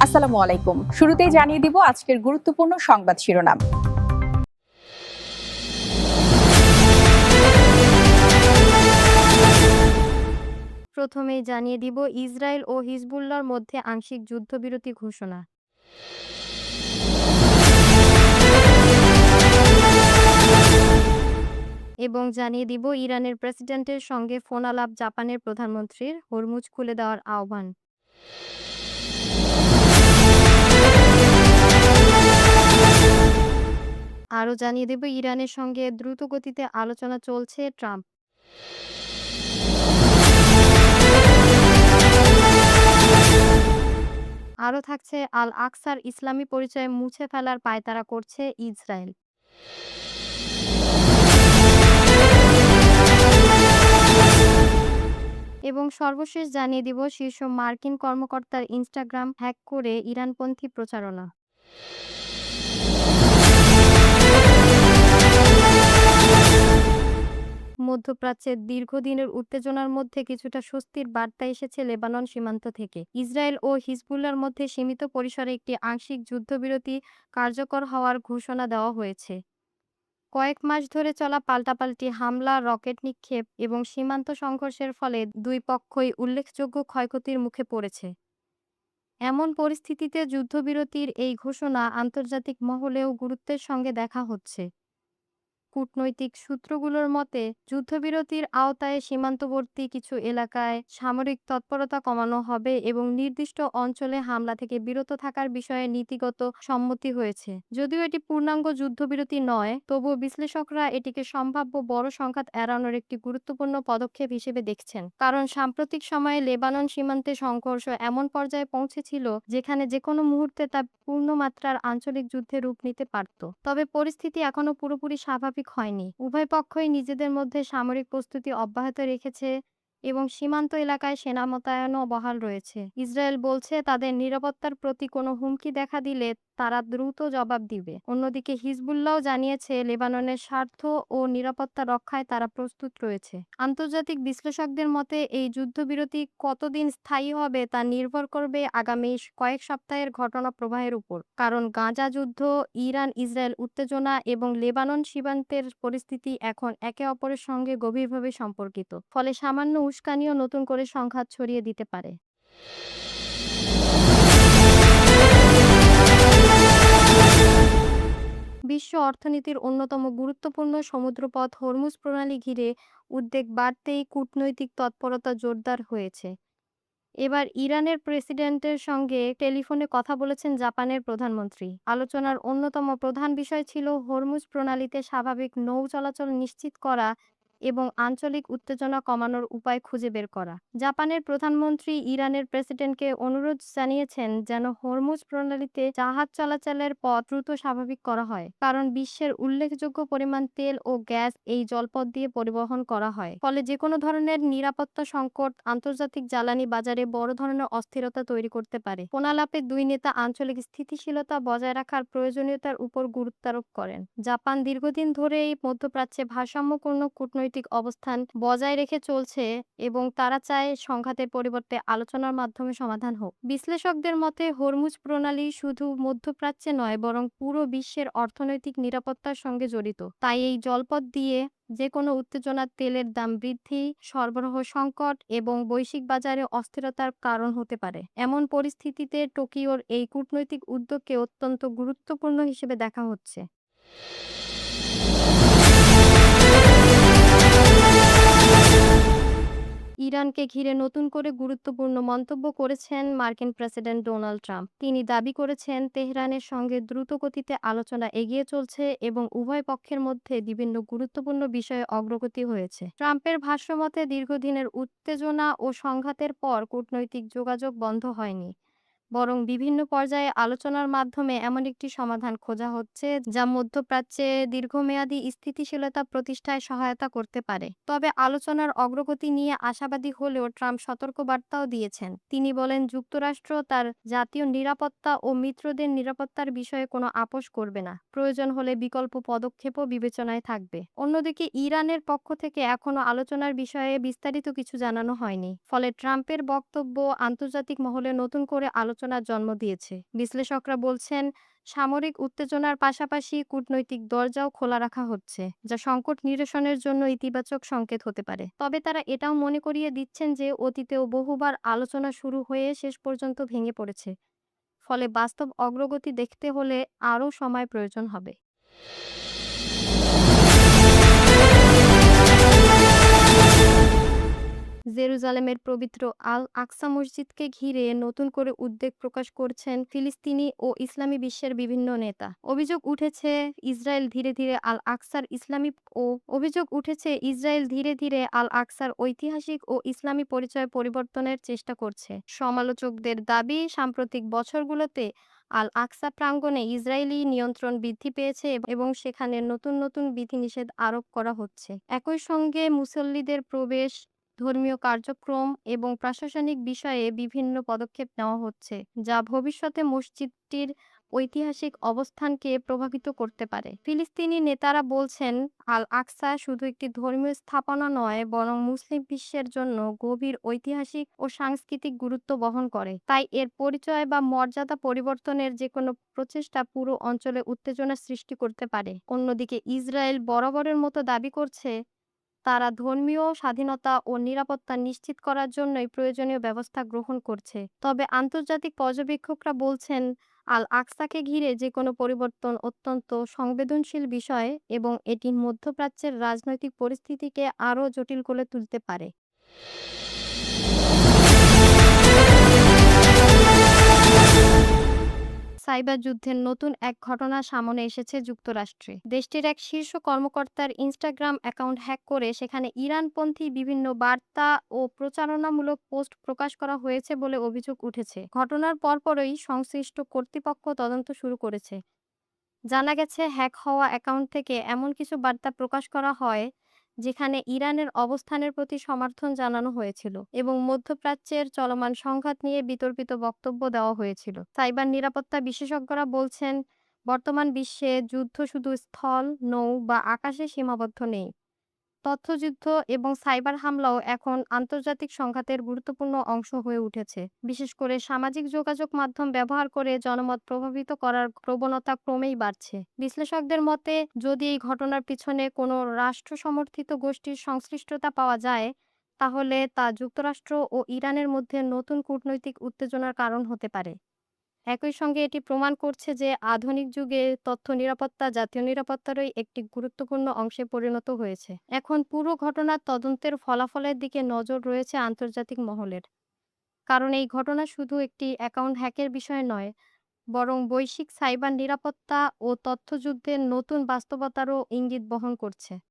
আসসালামু আলাইকুম। শুরুতেই জানিয়ে দিব আজকের গুরুত্বপূর্ণ সংবাদ শিরোনাম। প্রথমেই জানিয়ে দিব ইসরায়েল ও হিজবুল্লাহর মধ্যে আংশিক যুদ্ধবিরতি ঘোষণা। এবং জানিয়ে দিব ইরানের প্রেসিডেন্টের সঙ্গে ফোন আলাপ জাপানের প্রধানমন্ত্রীর, হরমুজ খুলে দেওয়ার আহ্বান। আরও জানিয়ে দেব ইরানের সঙ্গে দ্রুত গতিতে আলোচনা চলছে ট্রাম্প। আরও থাকছে আল আকসার ইসলামী পরিচয় মুছে ফেলার পায়তারা করছে ইসরায়েল। এবং সর্বশেষ জানিয়ে দিব শীর্ষ মার্কিন কর্মকর্তার ইনস্টাগ্রাম হ্যাক করে ইরানপন্থী প্রচারণা। মধ্যপ্রাচ্যের দীর্ঘদিনের উত্তেজনার মধ্যে কিছুটা স্বস্তির বার্তা এসেছে লেবানন সীমান্ত থেকে। ইসরায়েল ও হিজবুল্লাহর মধ্যে সীমিত পরিসরে একটি আংশিক যুদ্ধবিরতি কার্যকর হওয়ার ঘোষণা দেওয়া হয়েছে। কয়েক মাস ধরে চলা পাল্টাপাল্টি হামলা, রকেট নিক্ষেপ এবং সীমান্ত সংঘর্ষের ফলে দুই পক্ষই উল্লেখযোগ্য ক্ষয়ক্ষতির মুখে পড়েছে। এমন পরিস্থিতিতে যুদ্ধবিরতির এই ঘোষণা আন্তর্জাতিক মহলেও গুরুত্বের সঙ্গে দেখা হচ্ছে। কূটনৈতিক সূত্রগুলোর মতে, যুদ্ধবিরতির আওতায় সীমান্তবর্তী কিছু এলাকায় সামরিক তৎপরতা কমানো হবে এবং নির্দিষ্ট অঞ্চলে হামলা থেকে বিরত থাকার বিষয়ে নীতিগত সম্মতি হয়েছে। যদিও এটি পূর্ণাঙ্গ যুদ্ধবিরতি নয়, তবুও বিশ্লেষকরা এটিকে সম্ভাব্য বড় সংঘাত এড়ানোর একটি গুরুত্বপূর্ণ পদক্ষেপ হিসেবে দেখছেন। কারণ সাম্প্রতিক সময়ে লেবানন সীমান্তে সংঘর্ষ এমন পর্যায়ে পৌঁছেছিল যেখানে যেকোনো মুহূর্তে তা পূর্ণমাত্রার আঞ্চলিক যুদ্ধে রূপ নিতে পারত। তবে পরিস্থিতি এখনো পুরোপুরি স্বাভাবিক হয়নি। উভয় পক্ষই নিজেদের মধ্যে সামরিক প্রস্তুতি অব্যাহত রেখেছে এবং সীমান্ত এলাকায় সেনা মোতায়েনও বহাল রয়েছে। ইসরায়েল বলছে তাদের নিরাপত্তার প্রতি কোনো হুমকি দেখা দিলে তারা দ্রুত জবাব দিবে। অন্যদিকে হিজবুল্লাহও জানিয়েছে লেবাননের স্বার্থ ও নিরাপত্তা রক্ষায় তারা প্রস্তুত রয়েছে। আন্তর্জাতিক বিশ্লেষকদের মতে এই যুদ্ধবিরতি কতদিন স্থায়ী হবে তা নির্ভর করবে আগামী কয়েক সপ্তাহের ঘটনা প্রবাহের উপর। কারণ গাজা যুদ্ধ, ইরান ইসরায়েল উত্তেজনা এবং লেবানন সীমান্তের পরিস্থিতি এখন একে অপরের সঙ্গে গভীরভাবে সম্পর্কিত। ফলে সামান্য উস্কানিও নতুন করে সংঘাত ছড়িয়ে দিতে পারে। বিশ্ব অর্থনীতির অন্যতম গুরুত্বপূর্ণ সমুদ্রপথ হরমুজ প্রণালী ঘিরে উদ্বেগ বাড়তেই কূটনৈতিক তৎপরতা জোরদার হয়েছে। এবার ইরানের প্রেসিডেন্টের সঙ্গে টেলিফোনে কথা বলেছেন জাপানের প্রধানমন্ত্রী। আলোচনার অন্যতম প্রধান বিষয় ছিল হরমুজ প্রণালীতে স্বাভাবিক নৌ চলাচল নিশ্চিত করা এবং আঞ্চলিক উত্তেজনা কমানোর উপায় খুঁজে বের করা। জাপানের প্রধানমন্ত্রী ইরানের প্রেসিডেন্টকে অনুরোধ জানিয়েছেন যেন হরমুজ প্রণালীতে জাহাজ চলাচলের পথ দ্রুত স্বাভাবিক করা হয়। কারণ বিশ্বের উল্লেখযোগ্য পরিমাণ তেল ও গ্যাস এই জলপথ দিয়ে পরিবহন করা হয়। ফলে যেকোনো ধরনের নিরাপত্তা সংকট আন্তর্জাতিক জ্বালানি বাজারে বড় ধরনের অস্থিরতা তৈরি করতে পারে। ফোনালাপে দুই নেতা আঞ্চলিক স্থিতিশীলতা বজায় রাখার প্রয়োজনীয়তার উপর গুরুত্বারোপ করেন। জাপান দীর্ঘদিন ধরেই মধ্যপ্রাচ্যে ভারসাম্যপূর্ণ কূটনৈতিক অবস্থান বজায় রেখে চলছে এবং তারা চায় সংঘাতের পরিবর্তে আলোচনার মাধ্যমে সমাধান হোক। বিশ্লেষকদের মতে হরমুজ প্রণালী শুধু মধ্যপ্রাচ্যে নয় বরং পুরো বিশ্বের অর্থনৈতিক নিরাপত্তার সঙ্গে জড়িত। তাই এই জলপথ দিয়ে যেকোনো উত্তেজনা, তেলের দাম বৃদ্ধি, সরবরাহ সংকট এবং বৈশ্বিক বাজারে অস্থিরতার কারণ হতে পারে। এমন পরিস্থিতিতে টোকিওর এই কূটনৈতিক উদ্যোগকে অত্যন্ত গুরুত্বপূর্ণ হিসেবে দেখা হচ্ছে। ইরানকে ঘিরে নতুন করে গুরুত্বপূর্ণ মন্তব্য করেছেন মার্কিন প্রেসিডেন্ট ডোনাল্ড ট্রাম্প। তিনি দাবি করেছেন তেহরানের সঙ্গে দ্রুত গতিতে আলোচনা এগিয়ে চলছে এবং উভয় পক্ষের মধ্যে বিভিন্ন গুরুত্বপূর্ণ বিষয়ে অগ্রগতি হয়েছে। ট্রাম্পের ভাষ্যমতে দীর্ঘদিনের উত্তেজনা ও সংঘাতের পর কূটনৈতিক যোগাযোগ বন্ধ হয়নি, বরং বিভিন্ন পর্যায়ে আলোচনার মাধ্যমে এমন একটি সমাধান খোঁজা হচ্ছে যা মধ্যপ্রাচ্যে দীর্ঘমেয়াদী স্থিতিশীলতা প্রতিষ্ঠায় সহায়তা করতে পারে। তবে আলোচনার অগ্রগতি নিয়ে আশাবাদী হলেও ট্রাম্প সতর্কবার্তাও দিয়েছেন। তিনি বলেন যুক্তরাষ্ট্র তার জাতীয় নিরাপত্তা ও মিত্রদের নিরাপত্তার বিষয়ে কোনো আপোস করবে না। প্রয়োজন হলে বিকল্প পদক্ষেপও বিবেচনায় থাকবে। অন্যদিকে ইরানের পক্ষ থেকে এখনো আলোচনার বিষয়ে বিস্তারিত কিছু জানানো হয়নি। ফলে ট্রাম্পের বক্তব্য আন্তর্জাতিক মহলে নতুন করে আলোচনা আলোচনার জন্ম দিয়েছে। বিশ্লেষকরা বলছেন, সামরিক উত্তেজনার পাশাপাশি কূটনৈতিক দরজাও খোলা রাখা হচ্ছে, যা সংকট নিরসনের জন্য ইতিবাচক সংকেত হতে পারে। তবে তারা এটাও মনে করিয়ে দিচ্ছেন যে অতীতেও বহুবার আলোচনা শুরু হয়ে শেষ পর্যন্ত ভেঙে পড়েছে। ফলে বাস্তব অগ্রগতি দেখতে হলে আরও সময় প্রয়োজন হবে। জেরুজালেমের পবিত্র আল আকসা মসজিদকে ঘিরে নতুন করে উদ্বেগ প্রকাশ করছেন ফিলিস্তিনি ও ইসলামী বিশ্বের বিভিন্ন নেতা। অভিযোগ উঠেছে ইসরায়েল ধীরে ধীরে আল আকসার ঐতিহাসিক ও ইসলামী পরিচয় পরিবর্তনের চেষ্টা করছে। সমালোচকদের দাবি, সাম্প্রতিক বছরগুলোতে আল আকসা প্রাঙ্গণে ইসরায়েলি নিয়ন্ত্রণ বৃদ্ধি পেয়েছে এবং সেখানে নতুন নতুন বিধিনিষেধ আরোপ করা হচ্ছে। একই সঙ্গে মুসল্লিদের প্রবেশ, ধর্মীয় কার্যক্রম এবং প্রশাসনিক বিষয়ে বিভিন্ন পদক্ষেপ নেওয়া হচ্ছে, যা ভবিষ্যতে মসজিদটির ঐতিহাসিক অবস্থানকে প্রভাবিত করতে পারে। ফিলিস্তিনি নেতারা বলছেন, আল আকসা শুধু একটি ধর্মীয় স্থাপনা নয়, বরং মুসলিম বিশ্বের জন্য গভীর ঐতিহাসিক ও সাংস্কৃতিক গুরুত্ব বহন করে। তাই এর পরিচয় বা মর্যাদা পরিবর্তনের যেকোনো প্রচেষ্টা পুরো অঞ্চলে উত্তেজনা সৃষ্টি করতে পারে। অন্যদিকে ইসরায়েল বরাবরের মতো দাবি করছে, তারা ধর্মীয় স্বাধীনতা ও নিরাপত্তা নিশ্চিত করার জন্যই প্রয়োজনীয় ব্যবস্থা গ্রহণ করছে। তবে আন্তর্জাতিক পর্যবেক্ষকরা বলছেন, আল আকসাকে ঘিরে যেকোনো পরিবর্তন অত্যন্ত সংবেদনশীল বিষয় এবং এটি মধ্যপ্রাচ্যের রাজনৈতিক পরিস্থিতিকে আরও জটিল করে তুলতে পারে। সাইবার যুদ্ধের নতুন এক ঘটনা সামনে এসেছে যুক্তরাষ্ট্রে। দেশটির এক শীর্ষ কর্মকর্তার ইনস্টাগ্রাম অ্যাকাউন্ট হ্যাক করে সেখানে ইরানপন্থী বিভিন্ন বার্তা ও প্রচারণামূলক পোস্ট প্রকাশ করা হয়েছে বলে অভিযোগ উঠেছে। ঘটনার পরপরই সংশ্লিষ্ট কর্তৃপক্ষ তদন্ত শুরু করেছে। জানা গেছে, হ্যাক হওয়া অ্যাকাউন্ট থেকে এমন কিছু বার্তা প্রকাশ করা হয় যেখানে ইরানের অবস্থানের প্রতি সমর্থন জানানো হয়েছিল এবং মধ্যপ্রাচ্যের চলমান সংঘাত নিয়ে বিতর্কিত বক্তব্য দেওয়া হয়েছিল। সাইবার নিরাপত্তা বিশেষজ্ঞরা বলছেন, বর্তমান বিশ্বে যুদ্ধ শুধু স্থল, নৌ বা আকাশে সীমাবদ্ধ নেই। তথ্যযুদ্ধ এবং সাইবার হামলাও এখন আন্তর্জাতিক সংঘাতের গুরুত্বপূর্ণ অংশ হয়ে উঠেছে। বিশেষ করে সামাজিক যোগাযোগ মাধ্যম ব্যবহার করে জনমত প্রভাবিত করার প্রবণতা ক্রমেই বাড়ছে। বিশ্লেষকদের মতে, যদি এই ঘটনার পিছনে কোনো রাষ্ট্র সমর্থিত গোষ্ঠীর সংশ্লিষ্টতা পাওয়া যায়, তাহলে তা যুক্তরাষ্ট্র ও ইরানের মধ্যে নতুন কূটনৈতিক উত্তেজনার কারণ হতে পারে। একই সঙ্গে এটি প্রমাণ করছে যে আধুনিক যুগে তথ্য নিরাপত্তা জাতীয় নিরাপত্তারই একটি গুরুত্বপূর্ণ অংশে পরিণত হয়েছে। এখন পুরো ঘটনার তদন্তের ফলাফলের দিকে নজর রয়েছে আন্তর্জাতিক মহলের। কারণ এই ঘটনা শুধু একটি অ্যাকাউন্ট হ্যাকের বিষয় নয়, বরং বৈশ্বিক সাইবার নিরাপত্তা ও তথ্যযুদ্ধের নতুন বাস্তবতারও ইঙ্গিত বহন করছে।